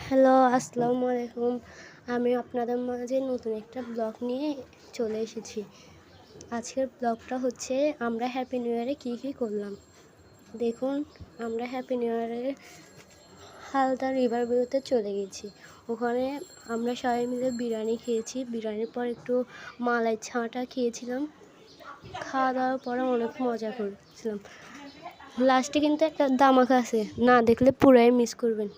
Hello, আসসালামু আলাইকুম। আমি আপনাদের মাঝে নতুন একটা ব্লগ নিয়ে চলে এসেছি। আজকের ব্লগটা হচ্ছে আমরা হ্যাপি নিউ ইয়ারে কী করলাম। দেখুন, আমরা হ্যাপি নিউ ইয়ারে হালদা রিভার ভিউতে চলে গেছি। ওখানে আমরা সবাই মিলে বিরিয়ানি খেয়েছি। বিরিয়ানির পর একটু মালাই ছাঁটা খেয়েছিলাম। খাওয়া দাওয়ার পরে অনেক মজা করেছিলাম। লাস্টে কিন্তু একটা ধামাকা আছে, না দেখলে পুরাই মিস করবেন।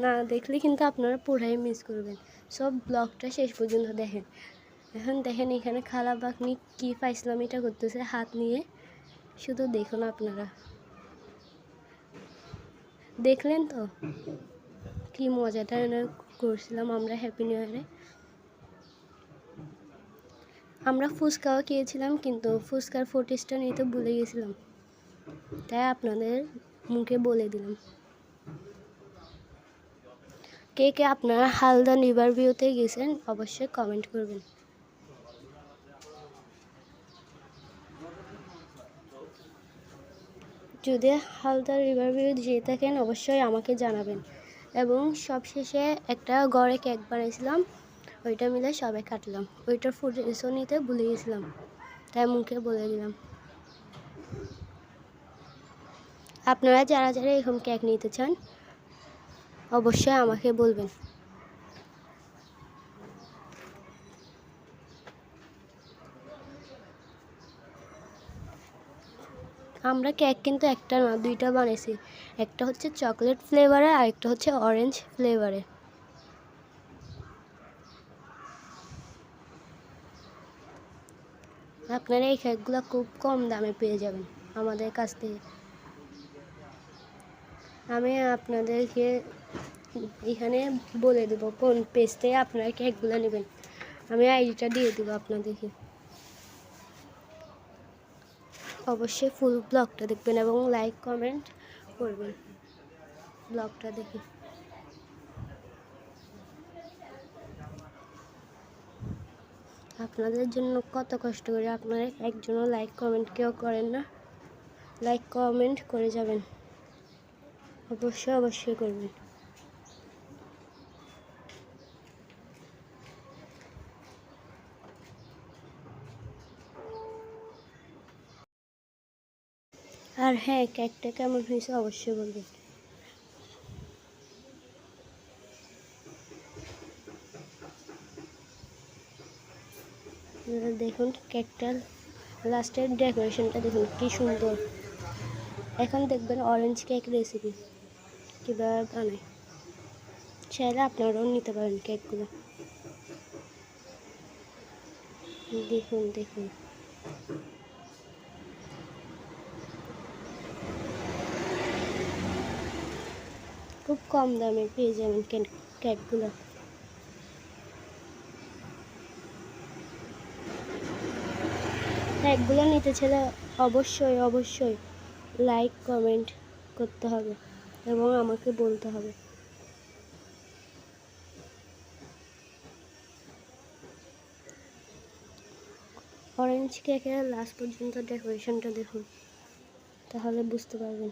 না দেখলে কিন্তু আপনারা পুরাই মিস করবেন। সব ব্লগটা শেষ পর্যন্ত দেখেন। এখন দেখেন এখানে খালা বাকনি কি ফাইসলামিটা করতেছে হাত নিয়ে, শুধু দেখুন আপনারা। দেখলেন তো কি মজাটা করছিলাম আমরা হ্যাপি নিউ ইয়ারে। আমরা ফুচকাও খেয়েছিলাম, কিন্তু ফুচকার ফুটেজটা নিতে ভুলে গেছিলাম, তাই আপনাদের মুখে বলে দিলাম। কে কে আপনারা হালদা রিভার ভিউতে গেছেন অবশ্যই কমেন্ট করবেন। যদি হালদা রিভার ভিউ যেয়ে থাকেন অবশ্যই আমাকে জানাবেন। এবং সবশেষে একটা গড়ে কেক বানিয়েছিলাম, ওইটা মিলে সবাই কাটলাম। ওইটার ফুটেজও নিতে ভুলে গেছিলাম, তাই মুখে বলে দিলাম। আপনারা যারা যারা এরকম কেক নিতে চান অবশ্যই আমাকে বলবেন। আমরা কেক কিন্তু একটা না, দুইটা বানিয়েছি। একটা হচ্ছে চকলেট ফ্লেভারে আর একটা হচ্ছে অরেঞ্জ ফ্লেভারে। আপনারা এই কেকগুলো খুব কম দামে পেয়ে যাবেন আমাদের কাছ থেকে। আমি আপনাদেরকে এখানে বলে দেবো কোন পেজ থেকে আপনারা কেকগুলো নেবেন। আমি আইডিটা দিয়ে দেবো আপনাদেরকে। অবশ্যই ফুল ব্লগটা দেখবেন এবং লাইক কমেন্ট করবেন ব্লগটা দেখে। আপনাদের জন্য কত কষ্ট করে, আপনারা একজনও লাইক কমেন্ট কেউ করেন না। লাইক কমেন্ট করে যাবেন, অবশ্যই অবশ্যই করবেন। আর হ্যাঁ, কেকটা কেমন হয়েছে অবশ্যই বলবেন। দেখুন কেকটার লাস্টের ডেকোরেশনটা দেখুন কি সুন্দর। এখন দেখবেন অরেঞ্জ কেক রেসিপি কীভাবে বানায়। চাইলে আপনারাও নিতে পারেন কেকগুলো। দেখুন দেখুন, খুব কম দামে পেয়ে যাবেন কেকগুলো। কেকগুলো নিতে চাইলে অবশ্যই অবশ্যই লাইক কমেন্ট করতে হবে এবং আমাকে বলতে হবে। অরেঞ্জ কেকের লাস্ট পর্যন্ত ডেকোরেশনটা দেখুন, তাহলে বুঝতে পারবেন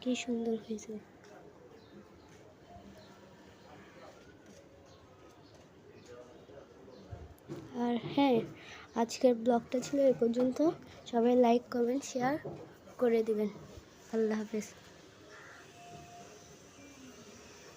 কি সুন্দর হয়েছে। আর হ্যাঁ, আজকের ব্লগটা ছিল এ পর্যন্ত। সবাই লাইক কমেন্ট শেয়ার করে দিবেন। আল্লাহ হাফেজ।